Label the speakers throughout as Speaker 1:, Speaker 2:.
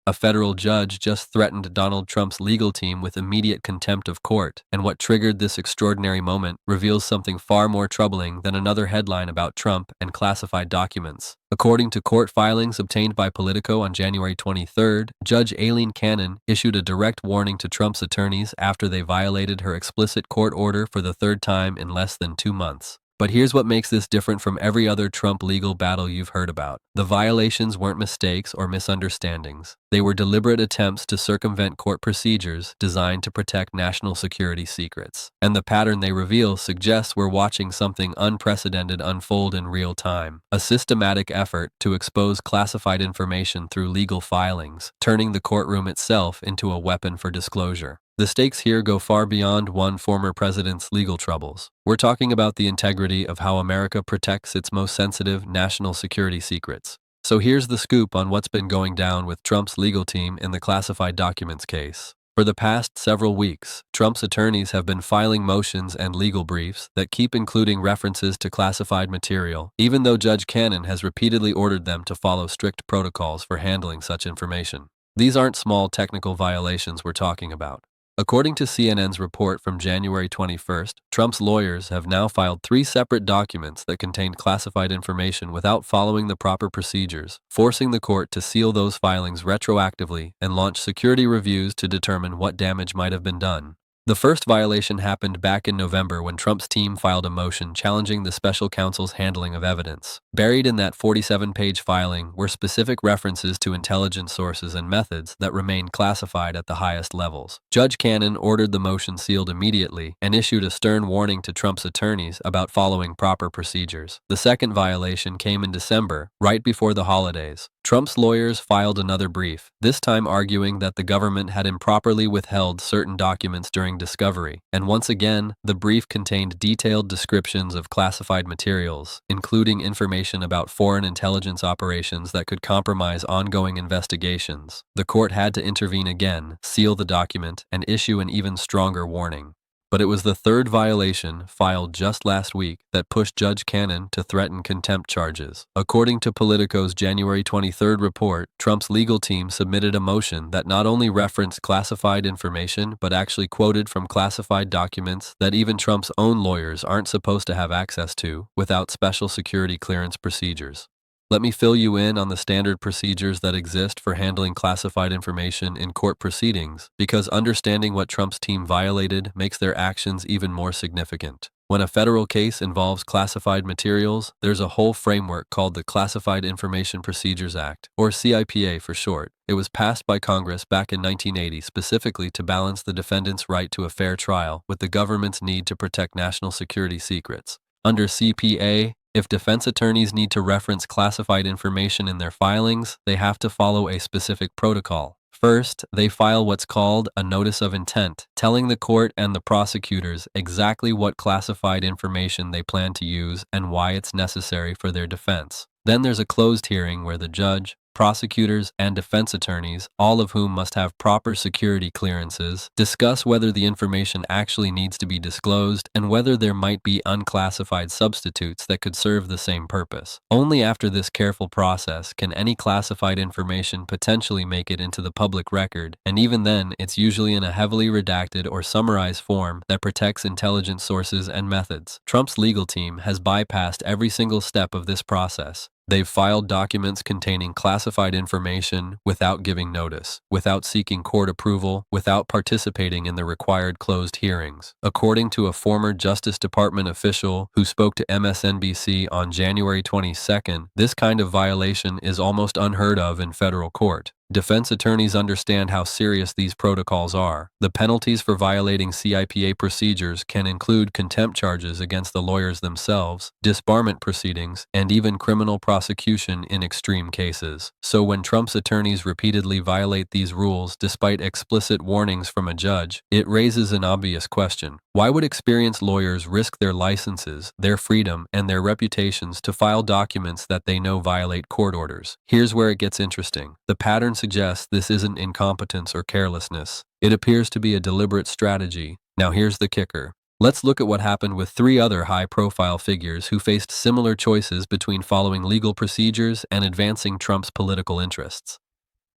Speaker 1: A federal judge just threatened Donald Trump's legal team with immediate contempt of court, and what triggered this extraordinary moment reveals something far more troubling than another headline about Trump and classified documents. According to court filings obtained by Politico on January 23rd, Judge Aileen Cannon issued a direct warning to Trump's attorneys after they violated her explicit court order for the third time in less than 2 months. But here's what makes this different from every other Trump legal battle you've heard about. The violations weren't mistakes or misunderstandings. They were deliberate attempts to circumvent court procedures designed to protect national security secrets. And the pattern they reveal suggests we're watching something unprecedented unfold in real time. A systematic effort to expose classified information through legal filings, turning the courtroom itself into a weapon for disclosure. The stakes here go far beyond one former president's legal troubles. We're talking about the integrity of how America protects its most sensitive national security secrets. So here's the scoop on what's been going down with Trump's legal team in the classified documents case. For the past several weeks, Trump's attorneys have been filing motions and legal briefs that keep including references to classified material, even though Judge Cannon has repeatedly ordered them to follow strict protocols for handling such information. These aren't small technical violations we're talking about. According to CNN's report from January 21st, Trump's lawyers have now filed 3 separate documents that contained classified information without following the proper procedures, forcing the court to seal those filings retroactively and launch security reviews to determine what damage might have been done. The first violation happened back in November when Trump's team filed a motion challenging the special counsel's handling of evidence. Buried in that 47-page filing were specific references to intelligence sources and methods that remained classified at the highest levels. Judge Cannon ordered the motion sealed immediately and issued a stern warning to Trump's attorneys about following proper procedures. The second violation came in December, right before the holidays. Trump's lawyers filed another brief, this time arguing that the government had improperly withheld certain documents during discovery, and once again, the brief contained detailed descriptions of classified materials, including information about foreign intelligence operations that could compromise ongoing investigations. The court had to intervene again, seal the document, and issue an even stronger warning. But it was the third violation, filed just last week, that pushed Judge Cannon to threaten contempt charges. According to Politico's January 23rd report, Trump's legal team submitted a motion that not only referenced classified information, but actually quoted from classified documents that even Trump's own lawyers aren't supposed to have access to without special security clearance procedures. Let me fill you in on the standard procedures that exist for handling classified information in court proceedings, because understanding what Trump's team violated makes their actions even more significant. When a federal case involves classified materials, there's a whole framework called the Classified Information Procedures Act, or CIPA for short. It was passed by Congress back in 1980 specifically to balance the defendant's right to a fair trial with the government's need to protect national security secrets. Under CPA, if defense attorneys need to reference classified information in their filings, they have to follow a specific protocol. First, they file what's called a notice of intent, telling the court and the prosecutors exactly what classified information they plan to use and why it's necessary for their defense. Then there's a closed hearing where the judge, prosecutors, and defense attorneys, all of whom must have proper security clearances, discuss whether the information actually needs to be disclosed and whether there might be unclassified substitutes that could serve the same purpose. Only after this careful process can any classified information potentially make it into the public record, and even then, it's usually in a heavily redacted or summarized form that protects intelligence sources and methods. Trump's legal team has bypassed every single step of this process. They've filed documents containing classified information without giving notice, without seeking court approval, without participating in the required closed hearings. According to a former Justice Department official who spoke to MSNBC on January 22nd, this kind of violation is almost unheard of in federal court. Defense attorneys understand how serious these protocols are. The penalties for violating CIPA procedures can include contempt charges against the lawyers themselves, disbarment proceedings, and even criminal prosecution in extreme cases. So when Trump's attorneys repeatedly violate these rules despite explicit warnings from a judge, it raises an obvious question. Why would experienced lawyers risk their licenses, their freedom, and their reputations to file documents that they know violate court orders? Here's where it gets interesting. The pattern suggests this isn't incompetence or carelessness. It appears to be a deliberate strategy. Now here's the kicker. Let's look at what happened with 3 other high-profile figures who faced similar choices between following legal procedures and advancing Trump's political interests.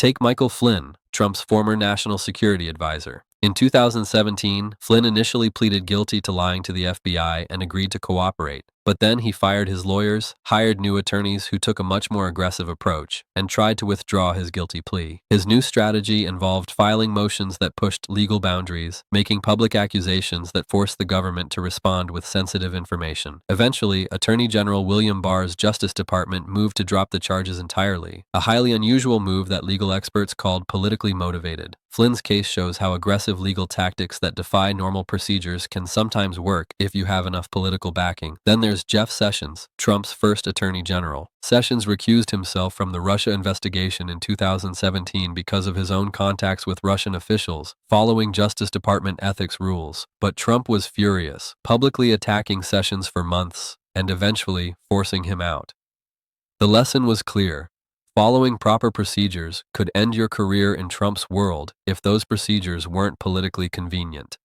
Speaker 1: Take Michael Flynn, Trump's former national security advisor. In 2017, Flynn initially pleaded guilty to lying to the FBI and agreed to cooperate, but then he fired his lawyers, hired new attorneys who took a much more aggressive approach, and tried to withdraw his guilty plea. His new strategy involved filing motions that pushed legal boundaries, making public accusations that forced the government to respond with sensitive information. Eventually, Attorney General William Barr's Justice Department moved to drop the charges entirely, a highly unusual move that legal experts called politically motivated. Flynn's case shows how aggressive legal tactics that defy normal procedures can sometimes work if you have enough political backing. Then there's Jeff Sessions, Trump's first attorney general. Sessions recused himself from the Russia investigation in 2017 because of his own contacts with Russian officials, following Justice Department ethics rules. But Trump was furious, publicly attacking Sessions for months, and eventually forcing him out. The lesson was clear. Following proper procedures could end your career in Trump's world if those procedures weren't politically convenient.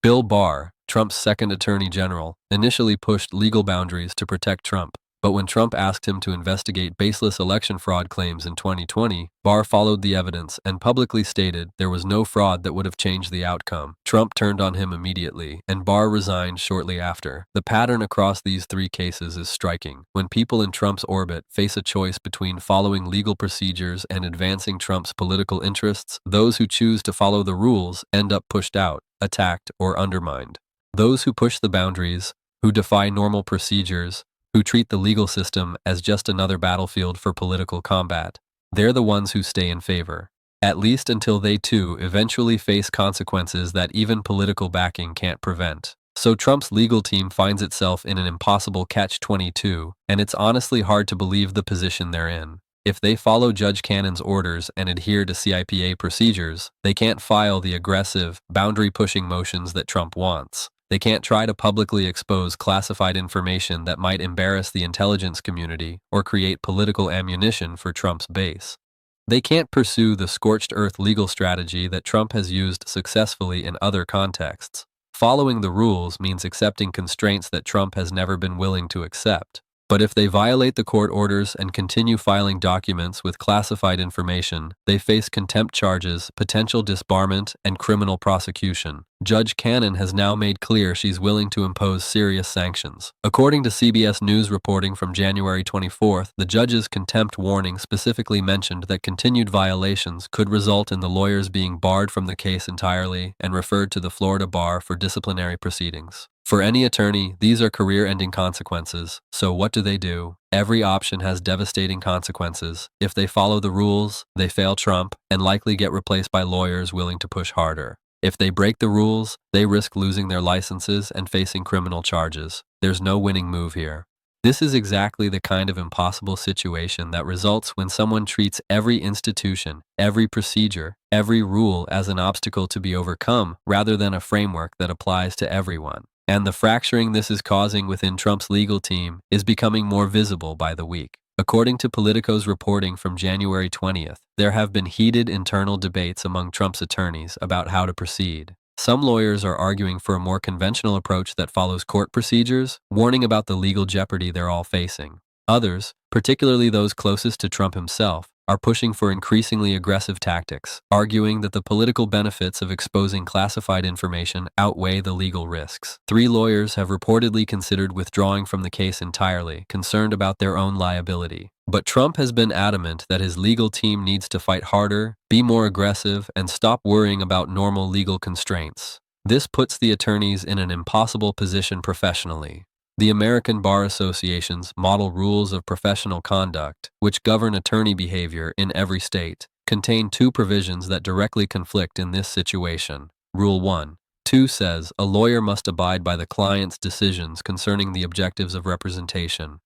Speaker 1: Bill Barr, Trump's second attorney general, initially pushed legal boundaries to protect Trump, but when Trump asked him to investigate baseless election fraud claims in 2020, Barr followed the evidence and publicly stated there was no fraud that would have changed the outcome. Trump turned on him immediately, and Barr resigned shortly after. The pattern across these three cases is striking. When people in Trump's orbit face a choice between following legal procedures and advancing Trump's political interests, those who choose to follow the rules end up pushed out, attacked, or undermined. Those who push the boundaries, who defy normal procedures, who treat the legal system as just another battlefield for political combat, they're the ones who stay in favor. At least until they too eventually face consequences that even political backing can't prevent. So Trump's legal team finds itself in an impossible catch-22, and it's honestly hard to believe the position they're in. If they follow Judge Cannon's orders and adhere to CIPA procedures, they can't file the aggressive, boundary-pushing motions that Trump wants. They can't try to publicly expose classified information that might embarrass the intelligence community or create political ammunition for Trump's base. They can't pursue the scorched earth legal strategy that Trump has used successfully in other contexts. Following the rules means accepting constraints that Trump has never been willing to accept. But if they violate the court orders and continue filing documents with classified information, they face contempt charges, potential disbarment, and criminal prosecution. Judge Cannon has now made clear she's willing to impose serious sanctions. According to CBS News reporting from January 24th, the judge's contempt warning specifically mentioned that continued violations could result in the lawyers being barred from the case entirely and referred to the Florida bar for disciplinary proceedings. For any attorney, these are career-ending consequences. So what do? Every option has devastating consequences. If they follow the rules, they fail Trump and likely get replaced by lawyers willing to push harder. If they break the rules, they risk losing their licenses and facing criminal charges. There's no winning move here. This is exactly the kind of impossible situation that results when someone treats every institution, every procedure, every rule as an obstacle to be overcome rather than a framework that applies to everyone. And the fracturing this is causing within Trump's legal team is becoming more visible by the week. According to Politico's reporting from January 20th, there have been heated internal debates among Trump's attorneys about how to proceed. Some lawyers are arguing for a more conventional approach that follows court procedures, warning about the legal jeopardy they're all facing. Others, particularly those closest to Trump himself, are pushing for increasingly aggressive tactics, arguing that the political benefits of exposing classified information outweigh the legal risks. 3 lawyers have reportedly considered withdrawing from the case entirely, concerned about their own liability. But Trump has been adamant that his legal team needs to fight harder, be more aggressive, and stop worrying about normal legal constraints. This puts the attorneys in an impossible position professionally. The American Bar Association's Model Rules of Professional Conduct, which govern attorney behavior in every state, contain 2 provisions that directly conflict in this situation. Rule 1.2 says a lawyer must abide by the client's decisions concerning the objectives of representation.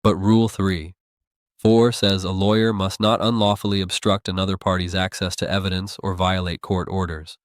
Speaker 1: But Rule 3.4 says a lawyer must not unlawfully obstruct another party's access to evidence or violate court orders.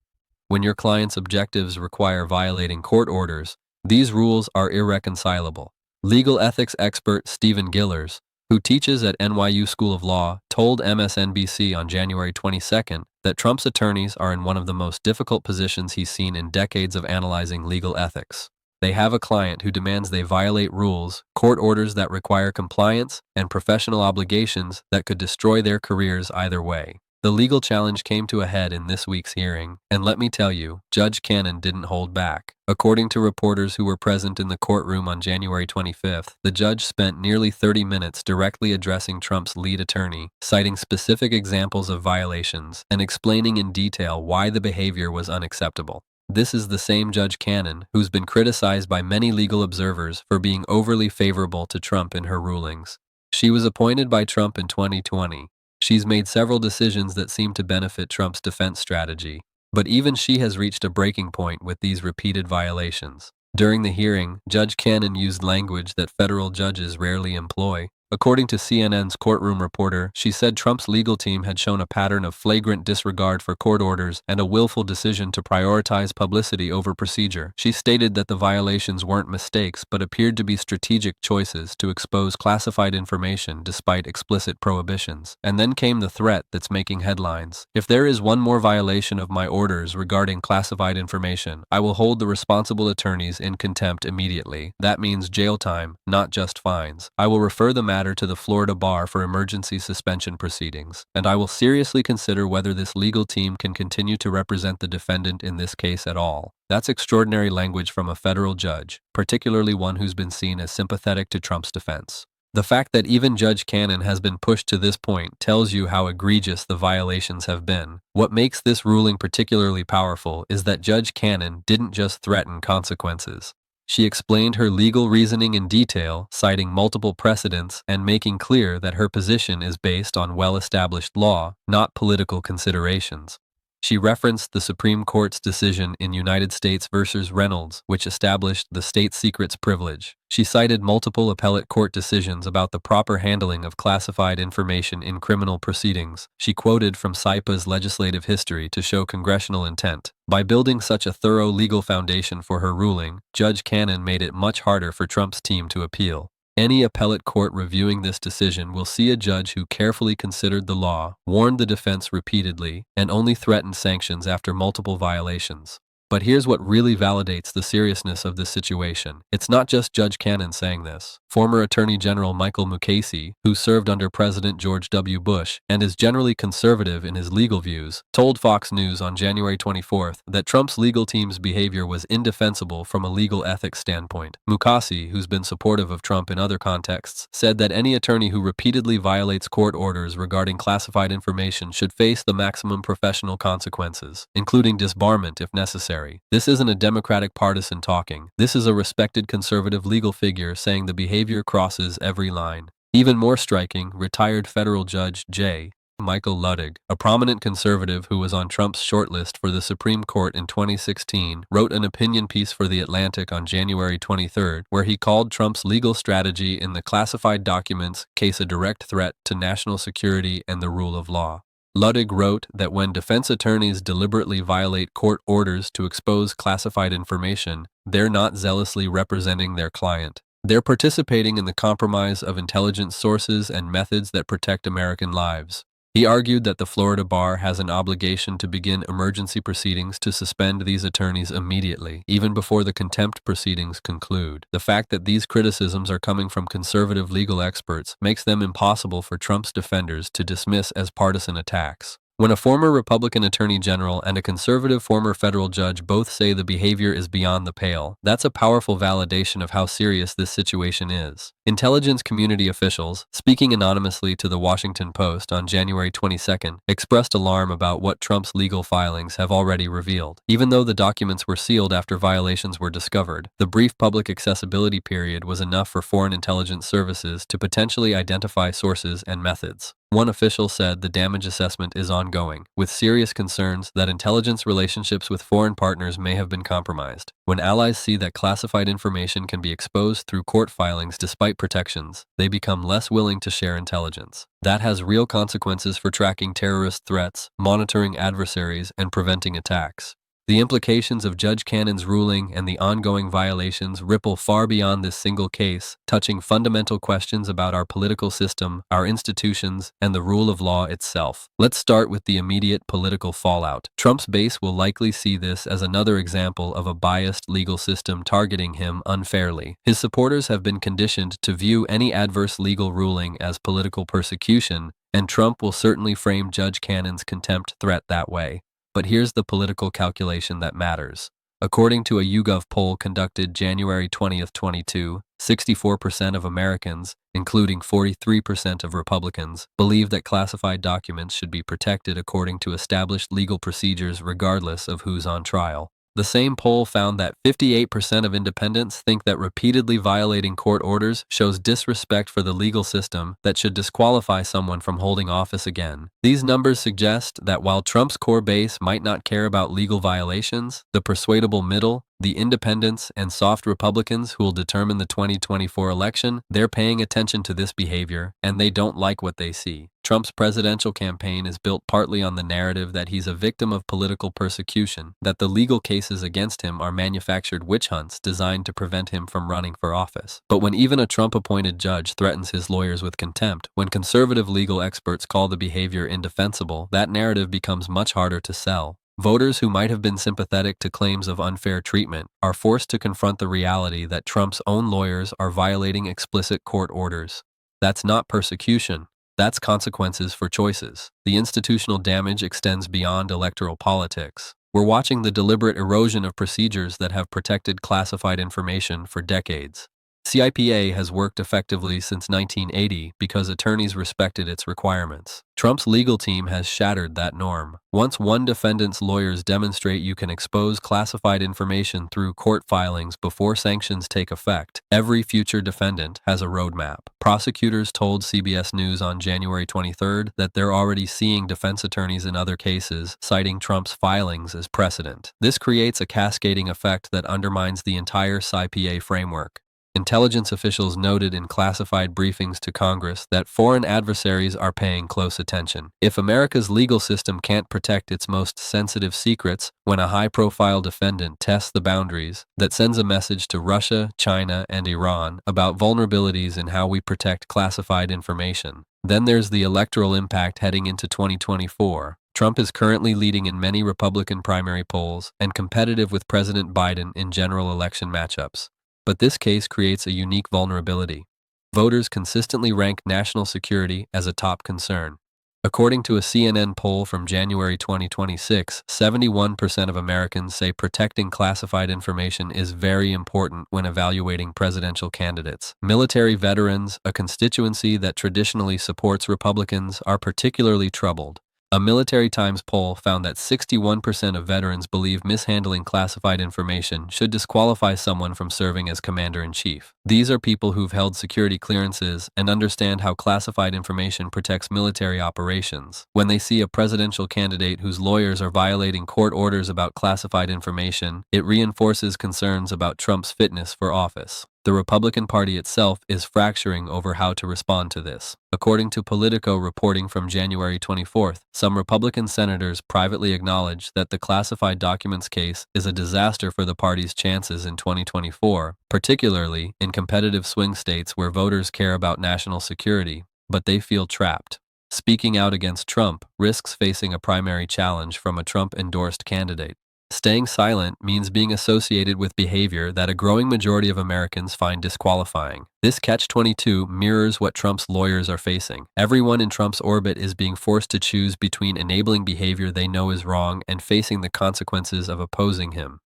Speaker 1: When your client's objectives require violating court orders, these rules are irreconcilable. Legal ethics expert Stephen Gillers, who teaches at NYU School of Law, told MSNBC on January 22nd that Trump's attorneys are in one of the most difficult positions he's seen in decades of analyzing legal ethics. They have a client who demands they violate rules, court orders that require compliance, and professional obligations that could destroy their careers either way. The legal challenge came to a head in this week's hearing, and let me tell you, Judge Cannon didn't hold back. According to reporters who were present in the courtroom on January 25th, the judge spent nearly 30 minutes directly addressing Trump's lead attorney, citing specific examples of violations and explaining in detail why the behavior was unacceptable. This is the same Judge Cannon who's been criticized by many legal observers for being overly favorable to Trump in her rulings. She was appointed by Trump in 2020. She's made several decisions that seem to benefit Trump's defense strategy, but even she has reached a breaking point with these repeated violations. During the hearing, Judge Cannon used language that federal judges rarely employ. According to CNN's courtroom reporter, she said Trump's legal team had shown a pattern of flagrant disregard for court orders and a willful decision to prioritize publicity over procedure. She stated that the violations weren't mistakes but appeared to be strategic choices to expose classified information despite explicit prohibitions. And then came the threat that's making headlines. If there is one more violation of my orders regarding classified information, I will hold the responsible attorneys in contempt immediately. That means jail time, not just fines. I will refer the matter to the Florida Bar for emergency suspension proceedings, and I will seriously consider whether this legal team can continue to represent the defendant in this case at all. That's extraordinary language from a federal judge, particularly one who's been seen as sympathetic to Trump's defense. The fact that even Judge Cannon has been pushed to this point tells you how egregious the violations have been. What makes this ruling particularly powerful is that Judge Cannon didn't just threaten consequences. She explained her legal reasoning in detail, citing multiple precedents and making clear that her position is based on well-established law, not political considerations. She referenced the Supreme Court's decision in United States v. Reynolds, which established the state secrets privilege. She cited multiple appellate court decisions about the proper handling of classified information in criminal proceedings. She quoted from SIPA's legislative history to show congressional intent. By building such a thorough legal foundation for her ruling, Judge Cannon made it much harder for Trump's team to appeal. Any appellate court reviewing this decision will see a judge who carefully considered the law, warned the defense repeatedly, and only threatened sanctions after multiple violations. But here's what really validates the seriousness of this situation. It's not just Judge Cannon saying this. Former Attorney General Michael Mukasey, who served under President George W. Bush and is generally conservative in his legal views, told Fox News on January 24th that Trump's legal team's behavior was indefensible from a legal ethics standpoint. Mukasey, who's been supportive of Trump in other contexts, said that any attorney who repeatedly violates court orders regarding classified information should face the maximum professional consequences, including disbarment if necessary. This isn't a Democratic partisan talking. This is a respected conservative legal figure saying the behavior crosses every line. Even more striking, retired federal judge J. Michael Luttig, a prominent conservative who was on Trump's shortlist for the Supreme Court in 2016, wrote an opinion piece for The Atlantic on January 23rd, where he called Trump's legal strategy in the classified documents case a direct threat to national security and the rule of law. Luttig wrote that when defense attorneys deliberately violate court orders to expose classified information, they're not zealously representing their client. They're participating in the compromise of intelligence sources and methods that protect American lives. He argued that the Florida Bar has an obligation to begin emergency proceedings to suspend these attorneys immediately, even before the contempt proceedings conclude. The fact that these criticisms are coming from conservative legal experts makes them impossible for Trump's defenders to dismiss as partisan attacks. When a former Republican attorney general and a conservative former federal judge both say the behavior is beyond the pale, that's a powerful validation of how serious this situation is. Intelligence community officials, speaking anonymously to the Washington Post on January 22nd, expressed alarm about what Trump's legal filings have already revealed. Even though the documents were sealed after violations were discovered, the brief public accessibility period was enough for foreign intelligence services to potentially identify sources and methods. One official said the damage assessment is ongoing, with serious concerns that intelligence relationships with foreign partners may have been compromised. When allies see that classified information can be exposed through court filings despite protections, they become less willing to share intelligence. That has real consequences for tracking terrorist threats, monitoring adversaries, and preventing attacks. The implications of Judge Cannon's ruling and the ongoing violations ripple far beyond this single case, touching fundamental questions about our political system, our institutions, and the rule of law itself. Let's start with the immediate political fallout. Trump's base will likely see this as another example of a biased legal system targeting him unfairly. His supporters have been conditioned to view any adverse legal ruling as political persecution, and Trump will certainly frame Judge Cannon's contempt threat that way. But here's the political calculation that matters. According to a YouGov poll conducted January 20th, 22, 64% of Americans, including 43% of Republicans, believe that classified documents should be protected according to established legal procedures regardless of who's on trial. The same poll found that 58% of independents think that repeatedly violating court orders shows disrespect for the legal system that should disqualify someone from holding office again. These numbers suggest that while Trump's core base might not care about legal violations, the persuadable middle, the independents, and soft Republicans who will determine the 2024 election, they're paying attention to this behavior, and they don't like what they see. Trump's presidential campaign is built partly on the narrative that he's a victim of political persecution, that the legal cases against him are manufactured witch hunts designed to prevent him from running for office. But when even a Trump-appointed judge threatens his lawyers with contempt, when conservative legal experts call the behavior indefensible, that narrative becomes much harder to sell. Voters who might have been sympathetic to claims of unfair treatment are forced to confront the reality that Trump's own lawyers are violating explicit court orders. That's not persecution. That's consequences for choices. The institutional damage extends beyond electoral politics. We're watching the deliberate erosion of procedures that have protected classified information for decades. CIPA has worked effectively since 1980 because attorneys respected its requirements. Trump's legal team has shattered that norm. Once one defendant's lawyers demonstrate you can expose classified information through court filings before sanctions take effect, every future defendant has a roadmap. Prosecutors told CBS News on January 23rd that they're already seeing defense attorneys in other cases citing Trump's filings as precedent. This creates a cascading effect that undermines the entire CIPA framework. Intelligence officials noted in classified briefings to Congress that foreign adversaries are paying close attention. If America's legal system can't protect its most sensitive secrets when a high-profile defendant tests the boundaries, that sends a message to Russia, China, and Iran about vulnerabilities in how we protect classified information. Then there's the electoral impact heading into 2024. Trump is currently leading in many Republican primary polls and competitive with President Biden in general election matchups. But this case creates a unique vulnerability. Voters consistently rank national security as a top concern. According to a CNN poll from January 2026, 71% of Americans say protecting classified information is very important when evaluating presidential candidates. Military veterans, a constituency that traditionally supports Republicans, are particularly troubled. A Military Times poll found that 61% of veterans believe mishandling classified information should disqualify someone from serving as commander-in-chief. These are people who've held security clearances and understand how classified information protects military operations. When they see a presidential candidate whose lawyers are violating court orders about classified information, it reinforces concerns about Trump's fitness for office. The Republican Party itself is fracturing over how to respond to this. According to Politico reporting from January 24th, some Republican senators privately acknowledge that the classified documents case is a disaster for the party's chances in 2024, particularly in competitive swing states where voters care about national security, but they feel trapped. Speaking out against Trump risks facing a primary challenge from a Trump-endorsed candidate. Staying silent means being associated with behavior that a growing majority of Americans find disqualifying. This catch-22 mirrors what Trump's lawyers are facing. Everyone in Trump's orbit is being forced to choose between enabling behavior they know is wrong and facing the consequences of opposing him.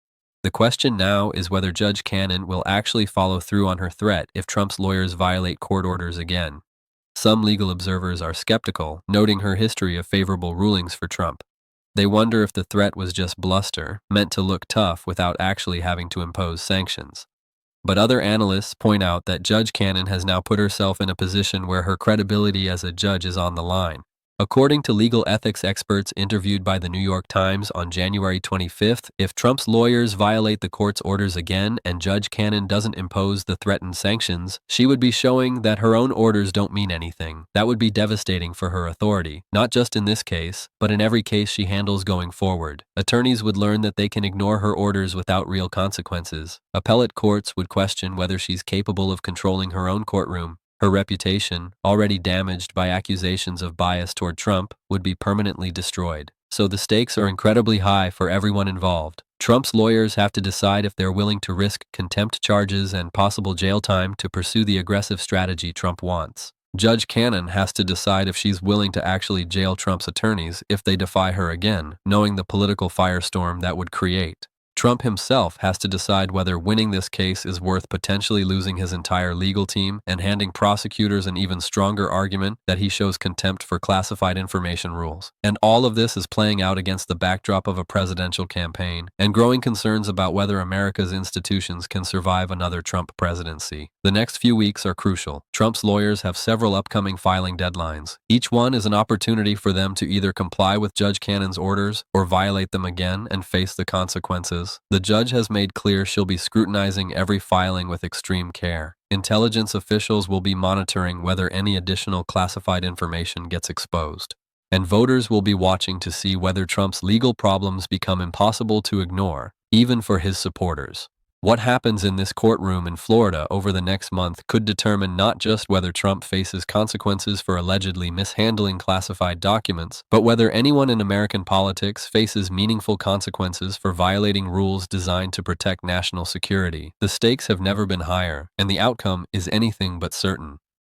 Speaker 1: The question now is whether Judge Cannon will actually follow through on her threat if Trump's lawyers violate court orders again. Some legal observers are skeptical, noting her history of favorable rulings for Trump. They wonder if the threat was just bluster, meant to look tough without actually having to impose sanctions. But other analysts point out that Judge Cannon has now put herself in a position where her credibility as a judge is on the line. According to legal ethics experts interviewed by the New York Times on January 25th, if Trump's lawyers violate the court's orders again and Judge Cannon doesn't impose the threatened sanctions, she would be showing that her own orders don't mean anything. That would be devastating for her authority, not just in this case, but in every case she handles going forward. Attorneys would learn that they can ignore her orders without real consequences. Appellate courts would question whether she's capable of controlling her own courtroom. Her reputation, already damaged by accusations of bias toward Trump, would be permanently destroyed. So the stakes are incredibly high for everyone involved. Trump's lawyers have to decide if they're willing to risk contempt charges and possible jail time to pursue the aggressive strategy Trump wants. Judge Cannon has to decide if she's willing to actually jail Trump's attorneys if they defy her again, knowing the political firestorm that would create. Trump himself has to decide whether winning this case is worth potentially losing his entire legal team and handing prosecutors an even stronger argument that he shows contempt for classified information rules. And all of this is playing out against the backdrop of a presidential campaign and growing concerns about whether America's institutions can survive another Trump presidency. The next few weeks are crucial. Trump's lawyers have several upcoming filing deadlines. Each one is an opportunity for them to either comply with Judge Cannon's orders or violate them again and face the consequences. The judge has made clear she'll be scrutinizing every filing with extreme care. Intelligence officials will be monitoring whether any additional classified information gets exposed. And voters will be watching to see whether Trump's legal problems become impossible to ignore, even for his supporters. What happens in this courtroom in Florida over the next month could determine not just whether Trump faces consequences for allegedly mishandling classified documents, but whether anyone in American politics faces meaningful consequences for violating rules designed to protect national security. The stakes have never been higher, and the outcome is anything but certain.